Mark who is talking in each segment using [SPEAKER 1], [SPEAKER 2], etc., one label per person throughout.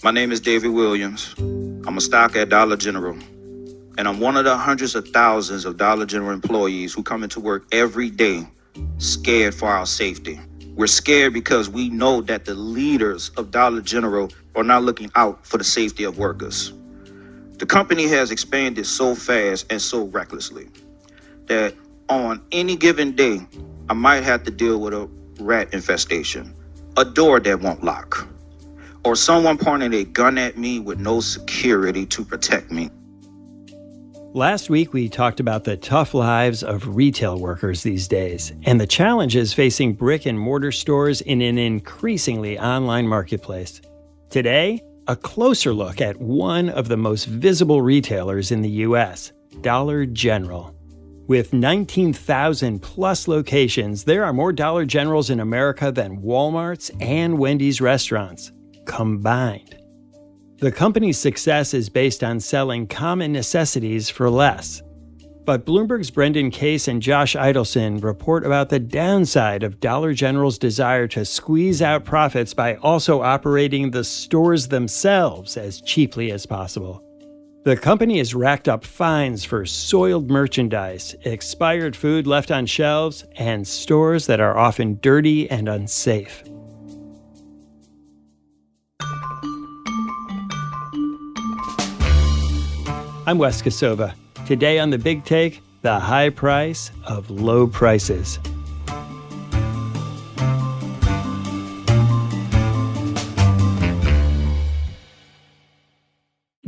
[SPEAKER 1] My name is David Williams. I'm a stock at Dollar General, and I'm one of the hundreds of thousands of Dollar General employees who come into work every day scared for our safety. We're scared because we know that the leaders of Dollar General are not looking out for the safety of workers. The company has expanded so fast and so recklessly that on any given day, I might have to deal with a rat infestation, a door that won't lock, or someone pointing a gun at me with no security to protect me.
[SPEAKER 2] Last week, we talked about the tough lives of retail workers these days and the challenges facing brick and mortar stores in an increasingly online marketplace. Today, a closer look at one of the most visible retailers in the U.S., Dollar General. With 19,000 plus locations, there are more Dollar Generals in America than Walmart's and Wendy's restaurants combined. The company's success is based on selling common necessities for less. But Bloomberg's Brendan Case and Josh Eidelson report about the downside of Dollar General's desire to squeeze out profits by also operating the stores themselves as cheaply as possible. The company has racked up fines for soiled merchandise, expired food left on shelves, and stores that are often dirty and unsafe. I'm Wes Kosova. Today on The Big Take, the high price of low prices.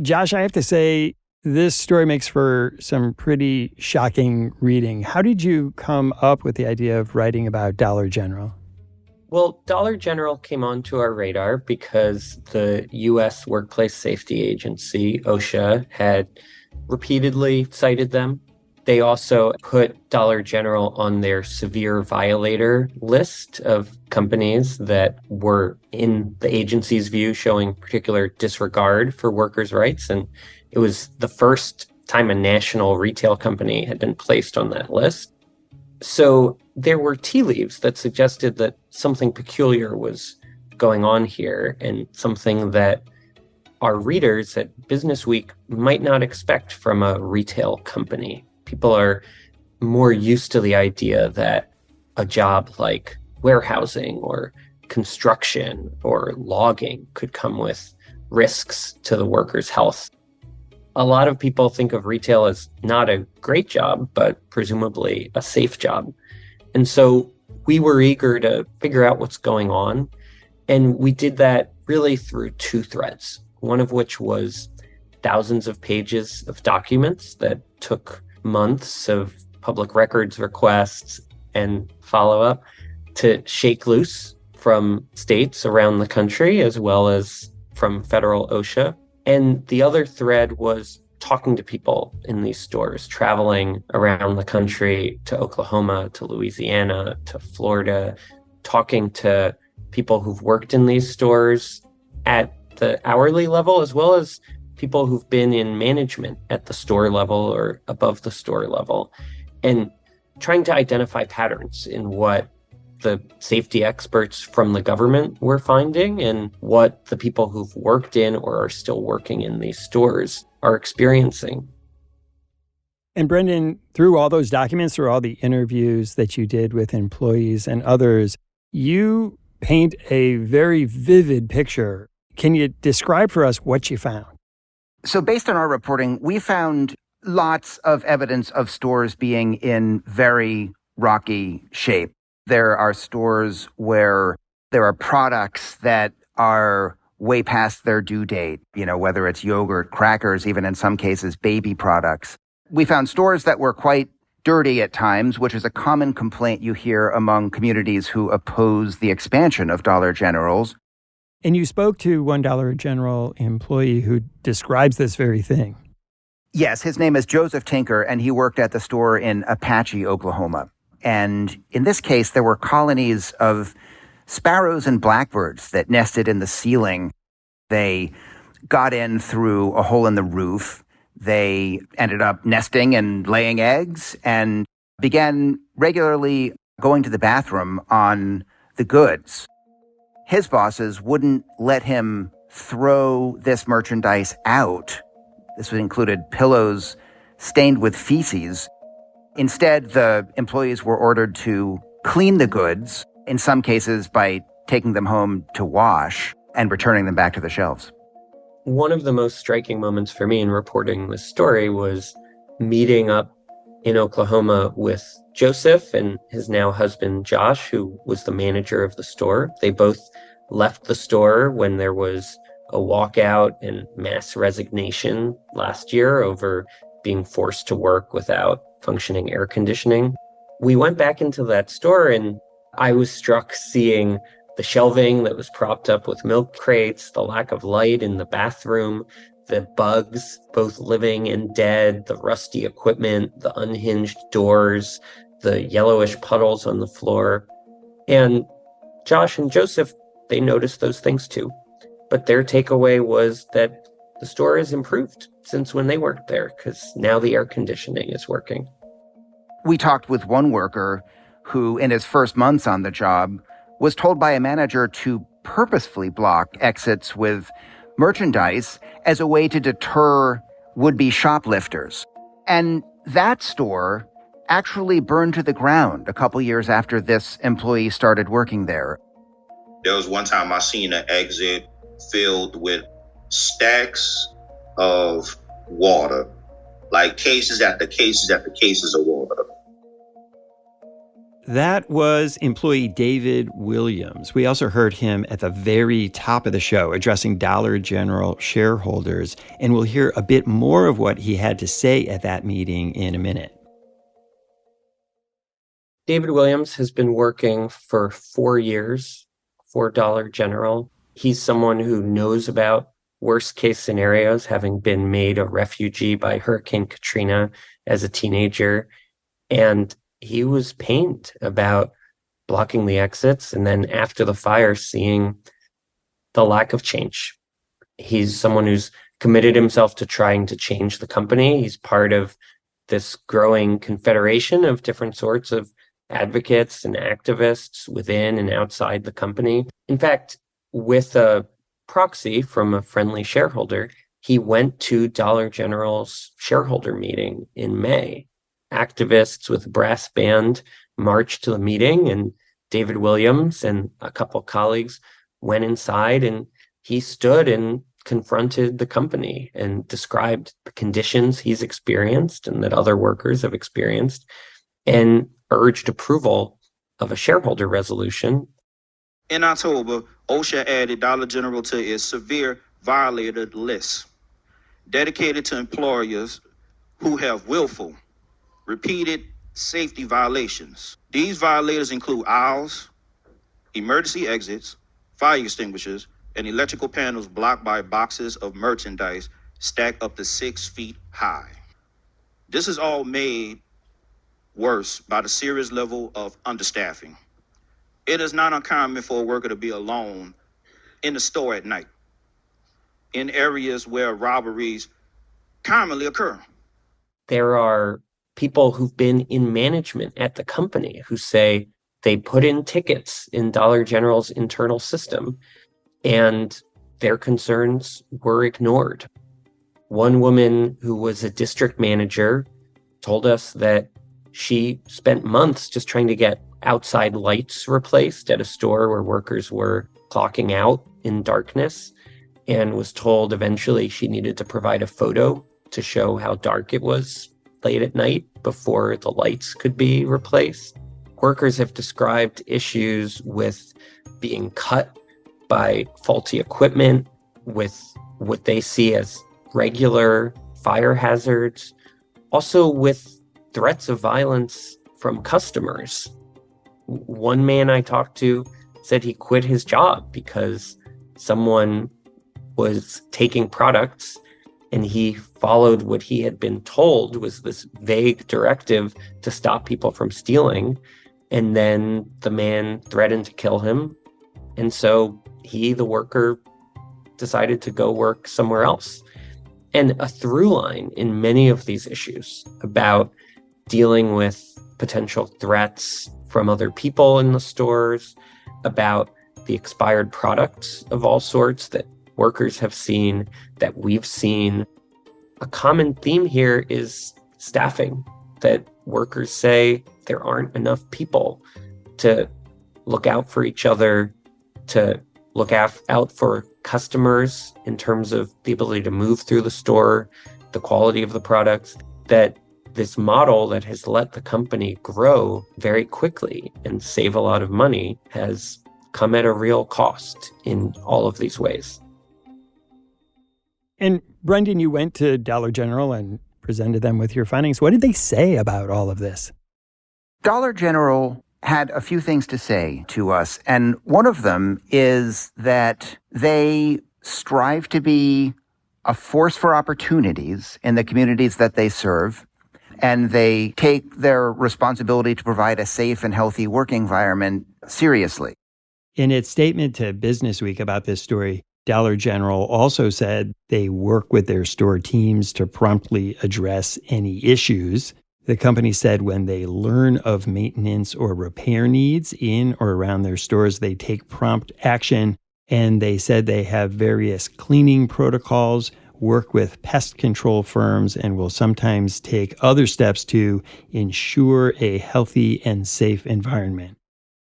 [SPEAKER 2] Josh, I have to say, this story makes for some pretty shocking reading. How did you come up with the idea of writing about Dollar General?
[SPEAKER 3] Well, Dollar General came onto our radar because the U.S. Workplace Safety Agency, OSHA, had repeatedly cited them. They also put Dollar General on their severe violator list of companies that were, in the agency's view, showing particular disregard for workers' rights. And it was the first time a national retail company had been placed on that list. So there were tea leaves that suggested that something peculiar was going on here, and something that our readers at Business Week might not expect from a retail company. People are more used to the idea that a job like warehousing or construction or logging could come with risks to the workers' health. A lot of people think of retail as not a great job, but presumably a safe job. And so we were eager to figure out what's going on. And we did that really through two threads, one of which was thousands of pages of documents that took months of public records requests and follow-up to shake loose from states around the country, as well as from federal OSHA. And the other thread was talking to people in these stores, traveling around the country to Oklahoma, to Louisiana, to Florida, talking to people who've worked in these stores at the hourly level, as well as people who've been in management at the store level or above the store level, and trying to identify patterns in what the safety experts from the government were finding and what the people who've worked in or are still working in these stores are experiencing.
[SPEAKER 2] And Brendan, through all those documents, through all the interviews that you did with employees and others, you paint a very vivid picture. Can you describe for us what you found?
[SPEAKER 4] So based on our reporting, we found lots of evidence of stores being in very rocky shape. There are stores where there are products that are way past their due date, whether it's yogurt, crackers, even in some cases, baby products. We found stores that were quite dirty at times, which is a common complaint you hear among communities who oppose the expansion of Dollar Generals.
[SPEAKER 2] And you spoke to one Dollar General employee who describes this very thing.
[SPEAKER 4] Yes, his name is Joseph Tinker, and he worked at the store in Apache, Oklahoma. And in this case, there were colonies of sparrows and blackbirds that nested in the ceiling. They got in through a hole in the roof. They ended up nesting and laying eggs and began regularly going to the bathroom on the goods. His bosses wouldn't let him throw this merchandise out. This included pillows stained with feces. Instead, the employees were ordered to clean the goods, in some cases by taking them home to wash and returning them back to the shelves.
[SPEAKER 3] One of the most striking moments for me in reporting this story was meeting up in Oklahoma with Joseph and his now husband, Josh, who was the manager of the store. They both left the store when there was a walkout and mass resignation last year over being forced to work without functioning air conditioning. We went back into that store and I was struck seeing the shelving that was propped up with milk crates, the lack of light in the bathroom, the bugs, both living and dead, the rusty equipment, the unhinged doors, the yellowish puddles on the floor. And Josh and Joseph, they noticed those things too. But their takeaway was that the store has improved since when they worked there, because now the air conditioning is working.
[SPEAKER 4] We talked with one worker who, in his first months on the job, was told by a manager to purposefully block exits with merchandise as a way to deter would-be shoplifters. And that store actually burned to the ground a couple years after this employee started working there.
[SPEAKER 1] There was one time I seen an exit filled with stacks of water, like cases after cases after cases of water.
[SPEAKER 2] That was employee David Williams. We also heard him at the very top of the show addressing Dollar General shareholders, and we'll hear a bit more of what he had to say at that meeting in a minute.
[SPEAKER 3] David Williams has been working for 4 years for Dollar General. He's someone who knows about worst case scenarios, having been made a refugee by Hurricane Katrina as a teenager. And he was pained about blocking the exits and then after the fire seeing the lack of change. He's someone who's committed himself to trying to change the company. He's part of this growing confederation of different sorts of advocates and activists within and outside the company. In fact, with a proxy from a friendly shareholder, he went to Dollar General's shareholder meeting in May. Activists with a brass band marched to the meeting, and David Williams and a couple colleagues went inside, and he stood and confronted the company and described the conditions he's experienced and that other workers have experienced, and urged approval of a shareholder resolution.
[SPEAKER 1] In October, OSHA added Dollar General to its severe violator list, dedicated to employers who have willful, repeated safety violations. These violators include aisles, emergency exits, fire extinguishers, and electrical panels blocked by boxes of merchandise stacked up to 6 feet high. This is all made worse by the serious level of understaffing. It is not uncommon for a worker to be alone in the store at night, in areas where robberies commonly occur.
[SPEAKER 3] There are people who've been in management at the company who say they put in tickets in Dollar General's internal system and their concerns were ignored. One woman who was a district manager told us that she spent months just trying to get outside lights replaced at a store where workers were clocking out in darkness, and was told eventually she needed to provide a photo to show how dark it was late at night before the lights could be replaced. Workers have described issues with being cut by faulty equipment, with what they see as regular fire hazards, also with threats of violence from customers. One man I talked to said he quit his job because someone was taking products and he followed what he had been told was this vague directive to stop people from stealing. And then the man threatened to kill him. And so he, the worker, decided to go work somewhere else. And a through line in many of these issues about dealing with potential threats from other people in the stores, about the expired products of all sorts that workers have seen, that we've seen. A common theme here is staffing, that workers say there aren't enough people to look out for each other, to look out for customers in terms of the ability to move through the store, the quality of the products, that this model that has let the company grow very quickly and save a lot of money has come at a real cost in all of these ways.
[SPEAKER 2] And Brendan, you went to Dollar General and presented them with your findings. What did they say about all of this?
[SPEAKER 4] Dollar General had a few things to say to us, and one of them is that they strive to be a force for opportunities in the communities that they serve, and they take their responsibility to provide a safe and healthy work environment seriously.
[SPEAKER 2] In its statement to Business Week about this story, Dollar General also said they work with their store teams to promptly address any issues. The company said when they learn of maintenance or repair needs in or around their stores, they take prompt action. And they said they have various cleaning protocols, work with pest control firms, and will sometimes take other steps to ensure a healthy and safe environment.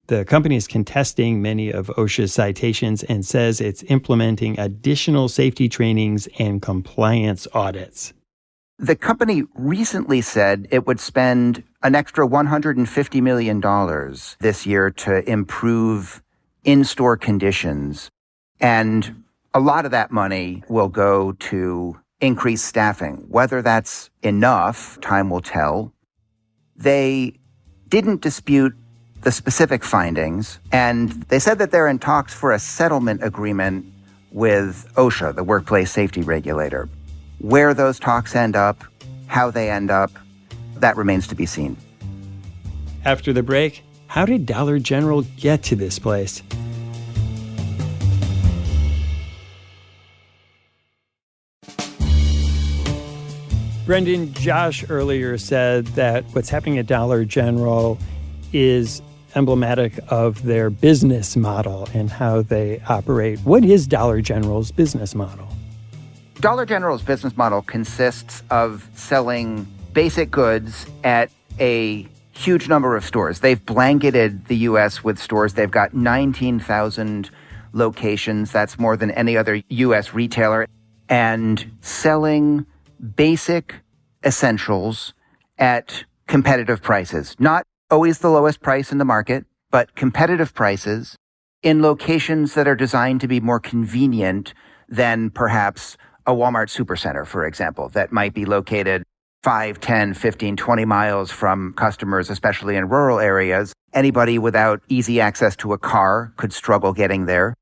[SPEAKER 2] The company is contesting many of OSHA's citations and says it's implementing additional safety trainings and compliance audits.
[SPEAKER 4] The company recently said it would spend an extra $150 million this year to improve in-store conditions. And a lot of that money will go to increase staffing. Whether that's enough, time will tell. They didn't dispute the specific findings, and they said that they're in talks for a settlement agreement with OSHA, the workplace safety regulator. Where those talks end up, how they end up, that remains to be seen.
[SPEAKER 2] After the break, how did Dollar General get to this place? Brendan, Josh earlier said that what's happening at Dollar General is emblematic of their business model and how they operate. What is Dollar General's business model?
[SPEAKER 4] Dollar General's business model consists of selling basic goods at a huge number of stores. They've blanketed the U.S. with stores. They've got 19,000 locations. That's more than any other U.S. retailer. And selling basic essentials at competitive prices. Not always the lowest price in the market, but competitive prices in locations that are designed to be more convenient than perhaps a Walmart supercenter, for example, that might be located 5, 10, 15, 20 miles from customers, especially in rural areas. Anybody without easy access to a car could struggle getting there.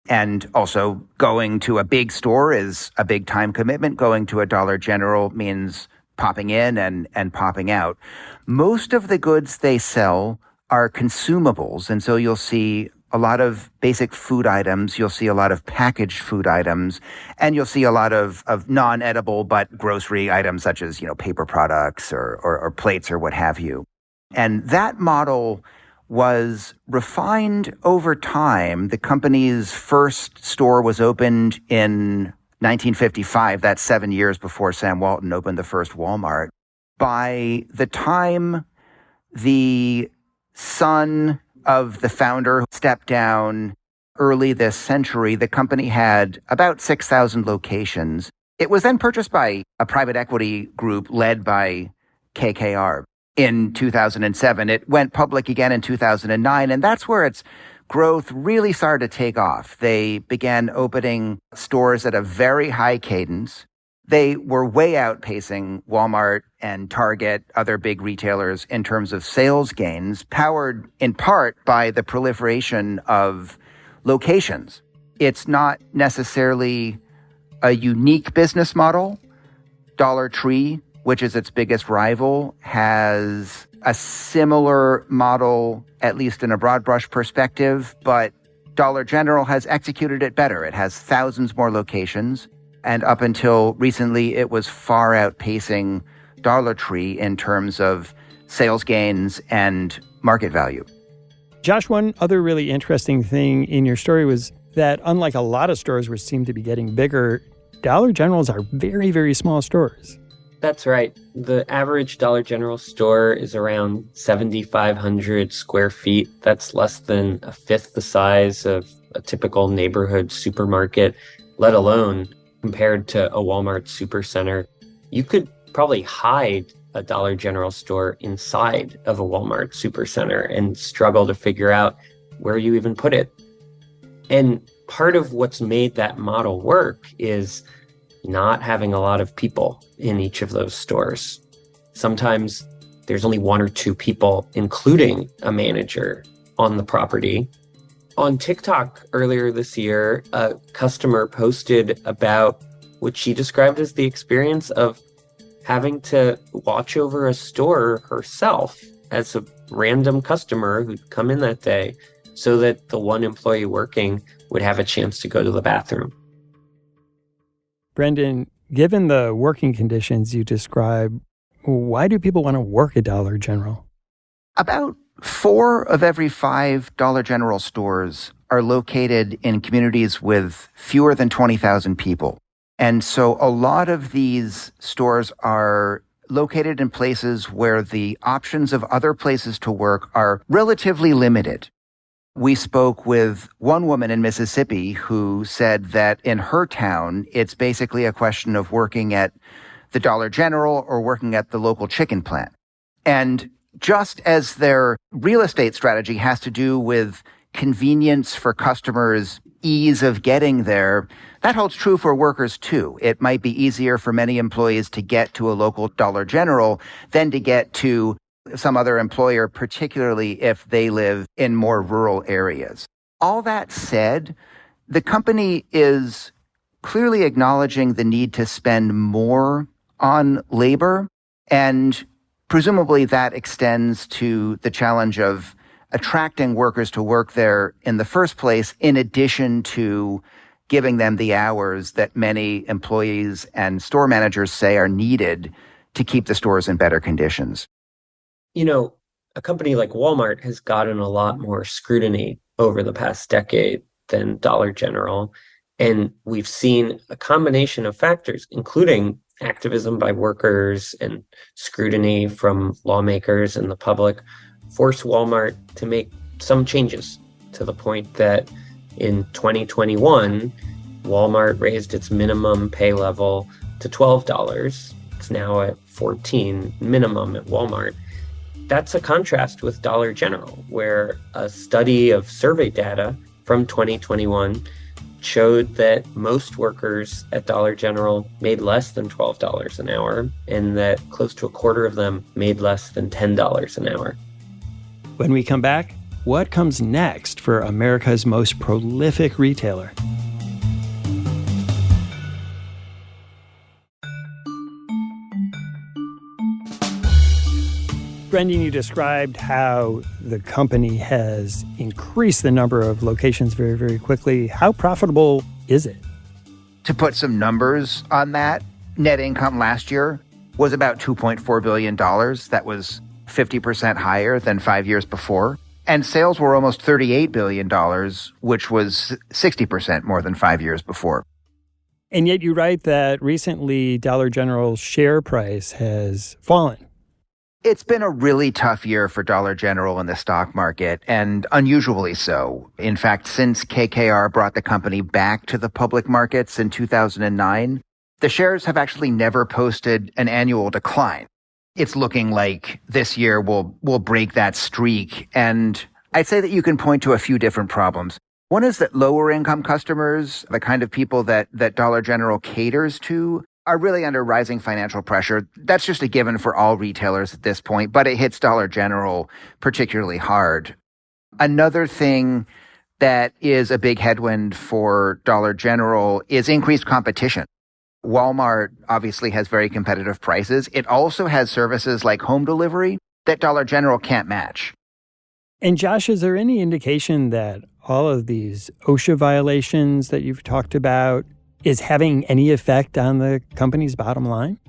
[SPEAKER 4] And also going to a big store is a big time commitment. Going to a Dollar General means popping in and popping out. Most of the goods they sell are consumables. And so you'll see a lot of basic food items. You'll see a lot of packaged food items. And you'll see a lot of non-edible but grocery items such as, paper products or plates or what have you. And that model was refined over time. The company's first store was opened in 1955. That's 7 years before Sam Walton opened the first Walmart. By the time the son of the founder stepped down early this century, the company had about 6,000 locations. It was then purchased by a private equity group led by KKR in 2007. It went public again in 2009, and that's where its growth really started to take off. They began opening stores at a very high cadence. They were way outpacing Walmart and Target, other big retailers, in terms of sales gains, powered in part by the proliferation of locations. It's not necessarily a unique business model. Dollar Tree, which is its biggest rival, has a similar model, at least in a broad brush perspective, but Dollar General has executed it better. It has thousands more locations, and up until recently, it was far outpacing Dollar Tree in terms of sales gains and market value.
[SPEAKER 2] Josh, one other really interesting thing in your story was that unlike a lot of stores which seem to be getting bigger, Dollar Generals are very, very small stores.
[SPEAKER 3] That's right. The average Dollar General store is around 7,500 square feet. That's less than a fifth the size of a typical neighborhood supermarket, let alone compared to a Walmart supercenter. You could probably hide a Dollar General store inside of a Walmart supercenter and struggle to figure out where you even put it. And part of what's made that model work is not having a lot of people in each of those stores. Sometimes there's only one or two people, including a manager, on the property. On TikTok earlier this year, a customer posted about what she described as the experience of having to watch over a store herself as a random customer who'd come in that day so that the one employee working would have a chance to go to the bathroom.
[SPEAKER 2] Brendan, given the working conditions you describe, why do people want to work at Dollar General?
[SPEAKER 4] About 4 of every 5 Dollar General stores are located in communities with fewer than 20,000 people. And so a lot of these stores are located in places where the options of other places to work are relatively limited. We spoke with one woman in Mississippi who said that in her town, it's basically a question of working at the Dollar General or working at the local chicken plant. And just as their real estate strategy has to do with convenience for customers, ease of getting there, that holds true for workers too. It might be easier for many employees to get to a local Dollar General than to get to some other employer, particularly if they live in more rural areas. All that said, the company is clearly acknowledging the need to spend more on labor, and presumably that extends to the challenge of attracting workers to work there in the first place, in addition to giving them the hours that many employees and store managers say are needed to keep the stores in better conditions.
[SPEAKER 3] You know, a company like Walmart has gotten a lot more scrutiny over the past decade than Dollar General. And we've seen a combination of factors, including activism by workers and scrutiny from lawmakers and the public, force Walmart to make some changes, to the point that in 2021, Walmart raised its minimum pay level to $12. It's now at $14 minimum at Walmart. That's a contrast with Dollar General, where a study of survey data from 2021 showed that most workers at Dollar General made less than $12 an hour, and that close to a quarter of them made less than $10 an hour.
[SPEAKER 2] When we come back, what comes next for America's most prolific retailer? Brendan, you described how the company has increased the number of locations very, very quickly. How profitable is it?
[SPEAKER 4] To put some numbers on that, net income last year was about $2.4 billion. That was 50% higher than 5 years before. And sales were almost $38 billion, which was 60% more than 5 years before.
[SPEAKER 2] And yet you write that recently Dollar General's share price has fallen.
[SPEAKER 4] It's been a really tough year for Dollar General in the stock market, and unusually so. In fact, since KKR brought the company back to the public markets in 2009, the shares have actually never posted an annual decline. It's looking like this year will break that streak, and I'd say that you can point to a few different problems. One is that lower income customers, the kind of people that Dollar General caters to, are really under rising financial pressure. That's just a given for all retailers at this point, but it hits Dollar General particularly hard. Another thing that is a big headwind for Dollar General is increased competition. Walmart obviously has very competitive prices. It also has services like home delivery that Dollar General can't match.
[SPEAKER 2] And Josh, is there any indication that all of these OSHA violations that you've talked about is having any effect on the company's bottom line?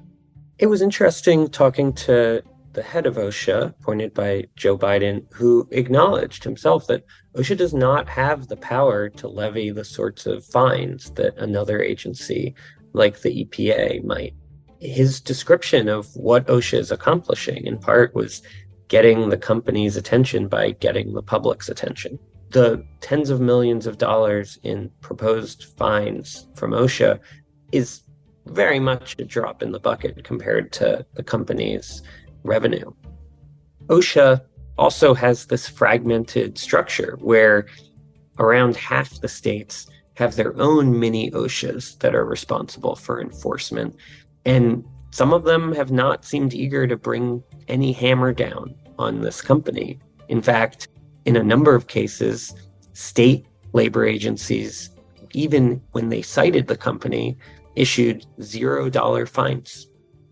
[SPEAKER 3] It was interesting talking to the head of OSHA, appointed by Joe Biden, who acknowledged himself that OSHA does not have the power to levy the sorts of fines that another agency like the EPA might. His description of what OSHA is accomplishing, in part, was getting the company's attention by getting the public's attention. The tens of millions of dollars in proposed fines from OSHA is very much a drop in the bucket compared to the company's revenue. OSHA also has this fragmented structure where around half the states have their own mini OSHAs that are responsible for enforcement. And some of them have not seemed eager to bring any hammer down on this company. In fact, in a number of cases, state labor agencies, even when they cited the company, issued $0 fines.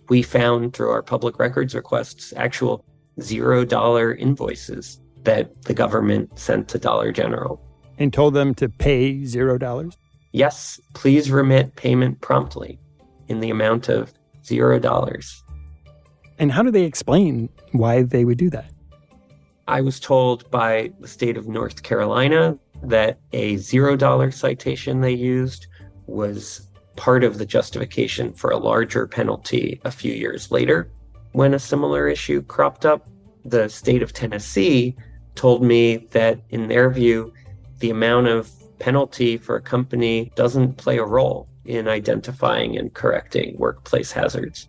[SPEAKER 3] We found through our public records requests actual $0 invoices that the government sent to Dollar General.
[SPEAKER 2] And told them to pay $0?
[SPEAKER 3] Yes, please remit payment promptly in the amount of $0.
[SPEAKER 2] And how do they explain why they would do that?
[SPEAKER 3] I was told by the state of North Carolina that a $0 citation they used was part of the justification for a larger penalty a few years later. When a similar issue cropped up, the state of Tennessee told me that, in their view, the amount of penalty for a company doesn't play a role in identifying and correcting workplace hazards.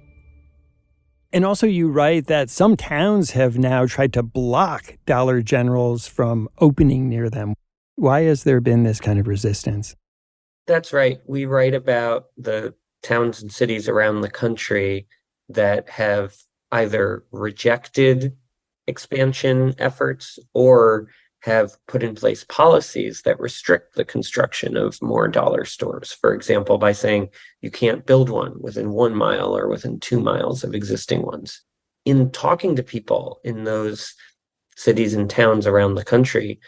[SPEAKER 2] And also you write that some towns have now tried to block Dollar Generals from opening near them. Why has there been this kind of resistance?
[SPEAKER 3] That's right. We write about the towns and cities around the country that have either rejected expansion efforts or have put in place policies that restrict the construction of more dollar stores. For example, by saying you can't build one within 1 mile or within 2 miles of existing ones. In talking to people in those cities and towns around the country,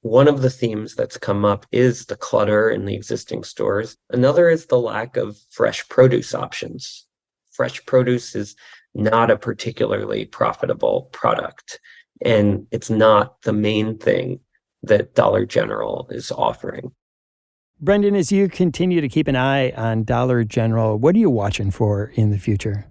[SPEAKER 3] one of the themes that's come up is the clutter in the existing stores. Another is the lack of fresh produce options. Fresh produce is not a particularly profitable product, and it's not the main thing that Dollar General is offering.
[SPEAKER 2] Brendan, as you continue to keep an eye on Dollar General, what are you watching for in the future?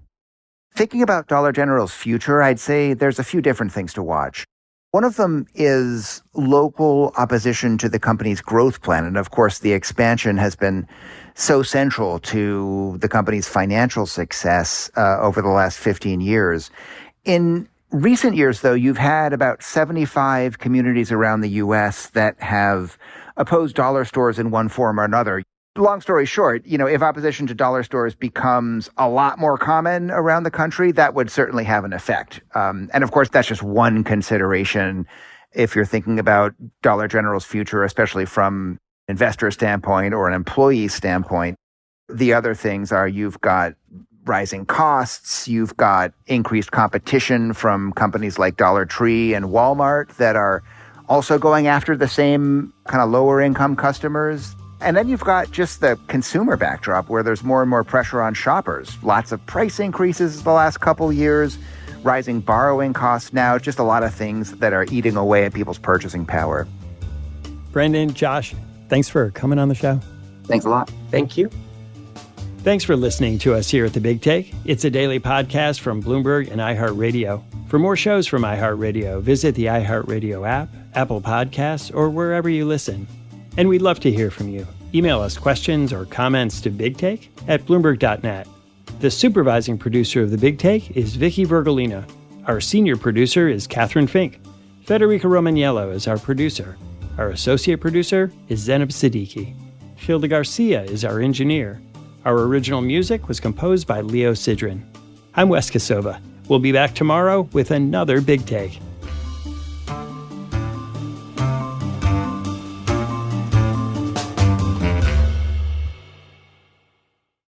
[SPEAKER 4] Thinking about Dollar General's future, I'd say there's a few different things to watch. One of them is local opposition to the company's growth plan. And of course, the expansion has been so central to the company's financial success over the last 15 years. In recent years, though, you've had about 75 communities around the U.S. that have opposed dollar stores in one form or another. Long story short, if opposition to dollar stores becomes a lot more common around the country, that would certainly have an effect. And of course, that's just one consideration if you're thinking about Dollar General's future, especially from an investor standpoint or an employee standpoint. The other things are you've got rising costs, you've got increased competition from companies like Dollar Tree and Walmart that are also going after the same kind of lower income customers. And then you've got just the consumer backdrop where there's more and more pressure on shoppers. Lots of price increases the last couple years, rising borrowing costs now, just a lot of things that are eating away at people's purchasing power.
[SPEAKER 2] Brendan, Josh, thanks for coming on the show.
[SPEAKER 4] Thanks a lot.
[SPEAKER 3] Thank you.
[SPEAKER 2] Thanks for listening to us here at The Big Take. It's a daily podcast from Bloomberg and iHeartRadio. For more shows from iHeartRadio, visit the iHeartRadio app, Apple Podcasts, or wherever you listen. And we'd love to hear from you. Email us questions or comments to bigtake@bloomberg.net. The supervising producer of The Big Take is Vicky Vergolina. Our senior producer is Catherine Fink. Federica Romaniello is our producer. Our associate producer is Zenab Siddiqui. Hilda Garcia is our engineer. Our original music was composed by Leo Sidran. I'm Wes Kosova. We'll be back tomorrow with another Big Take.